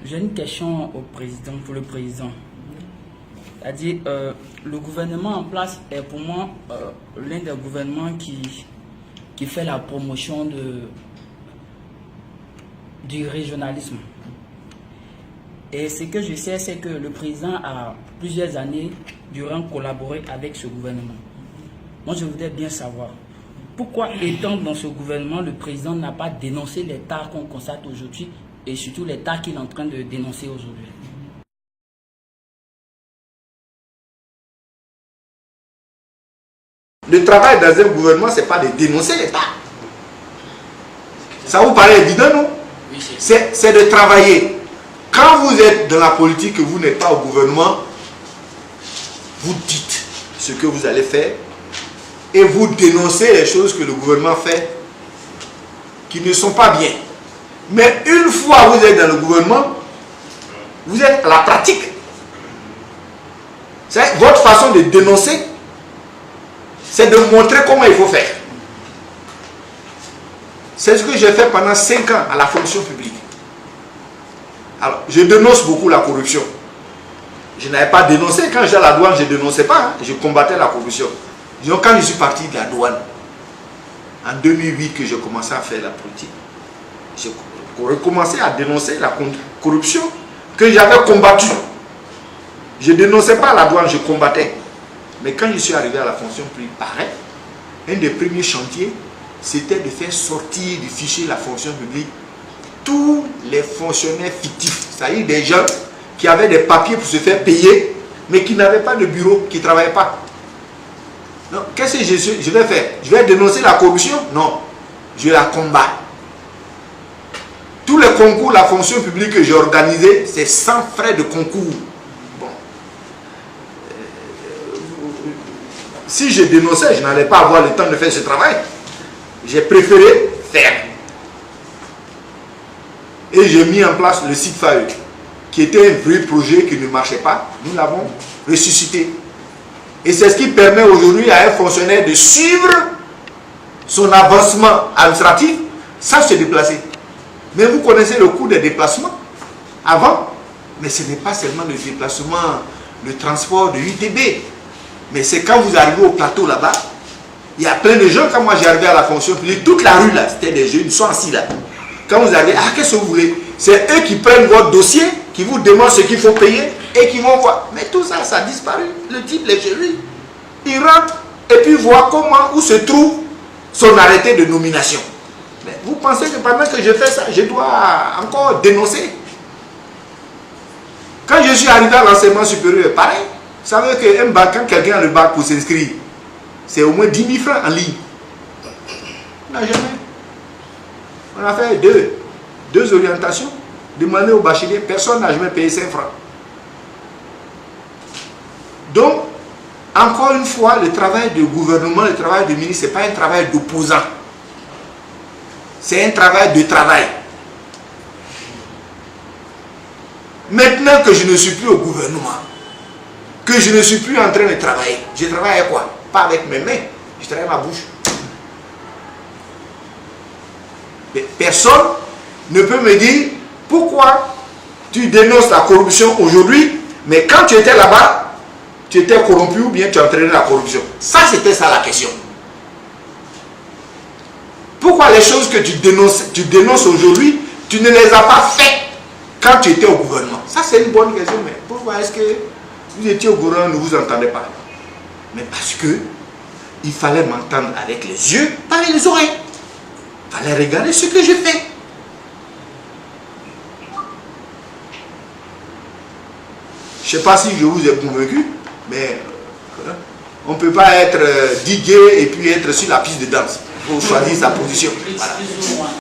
J'ai une question au président, pour le président. C'est-à-dire, le gouvernement en place est pour moi l'un des gouvernements qui fait la promotion du régionalisme. Et ce que je sais, c'est que le président a plusieurs années durant collaboré avec ce gouvernement. Moi, je voudrais bien savoir, pourquoi étant dans ce gouvernement, le président n'a pas dénoncé les tares qu'on constate aujourd'hui et surtout les tares qu'il est en train de dénoncer aujourd'hui? Le travail dans un gouvernement, ce n'est pas de dénoncer les tares. Ça vous paraît évident, non? Oui, c'est de travailler. Quand vous êtes dans la politique et vous n'êtes pas au gouvernement, vous dites ce que vous allez faire et vous dénoncez les choses que le gouvernement fait qui ne sont pas bien. Mais une fois vous êtes dans le gouvernement, vous êtes à la pratique. C'est votre façon de dénoncer, c'est de montrer comment il faut faire. C'est ce que j'ai fait pendant 5 ans à la fonction publique. Alors, je dénonce beaucoup la corruption. Je n'avais pas dénoncé. Quand j'étais à la douane, je ne dénonçais pas. Hein. Je combattais la corruption. Disons, quand je suis parti de la douane, en 2008 que j'ai commencé à faire la politique, j'ai recommencé à dénoncer la corruption que j'avais combattue. Je ne dénonçais pas la douane, je combattais. Mais quand je suis arrivé à la fonction publique, pareil, un des premiers chantiers, c'était de faire sortir du fichier de la fonction publique tous les fonctionnaires fictifs, c'est-à-dire des gens qui avaient des papiers pour se faire payer, mais qui n'avaient pas de bureau, qui ne travaillaient pas. Donc, qu'est-ce que je vais faire? Je vais dénoncer la corruption? Non, je la combats. Tous les concours, la fonction publique que j'ai organisé, c'est sans frais de concours. Bon. Si je dénonçais, je n'allais pas avoir le temps de faire ce travail. J'ai préféré faire. Et j'ai mis en place le site FAE, qui était un vrai projet qui ne marchait pas. Nous l'avons ressuscité. Et c'est ce qui permet aujourd'hui à un fonctionnaire de suivre son avancement administratif sans se déplacer. Mais vous connaissez le coût des déplacements avant. Mais ce n'est pas seulement le déplacement, le transport de UTB. Mais c'est quand vous arrivez au plateau là-bas, il y a plein de gens. Quand moi j'arrivais à la fonction publique, toute la rue là, c'était des jeunes, ils sont assis là. Quand vous arrivez, qu'est-ce que vous voulez? C'est eux qui prennent votre dossier, qui vous demandent ce qu'il faut payer et qui vont voir. Mais tout ça, ça a disparu. Le type est chez lui. Il rentre et puis voit comment, où se trouve son arrêté de nomination. Mais vous pensez que pendant que je fais ça, je dois encore dénoncer? Quand je suis arrivé à l'enseignement supérieur, pareil. Vous savez qu'un bac, quand quelqu'un a le bac pour s'inscrire, c'est au moins 10 000 francs en ligne. On n'a jamais. On a fait deux orientations. Demandez au bachelier, personne n'a jamais payé 5 francs. Donc, encore une fois, le travail du gouvernement, le travail du ministre, ce n'est pas un travail d'opposant. C'est un travail de travail. Maintenant que je ne suis plus au gouvernement, que je ne suis plus en train de travailler, je travaille avec quoi? Pas avec mes mains, je travaille avec ma bouche. Mais personne ne peut me dire pourquoi tu dénonces la corruption aujourd'hui, mais quand tu étais là-bas, tu étais corrompu ou bien tu entraînais la corruption. Ça, c'était ça la question. Pourquoi les choses que tu dénonces aujourd'hui, tu ne les as pas faites quand tu étais au gouvernement? Ça, c'est une bonne question, mais pourquoi est-ce que vous étiez au gouvernement et ne vous entendez pas? Mais parce que il fallait m'entendre avec les yeux, pas avec les oreilles. Il fallait regarder ce que je fais. Je ne sais pas si je vous ai convaincu, mais on ne peut pas être DJ et puis être sur la piste de danse. Il faut choisir sa position. Voilà.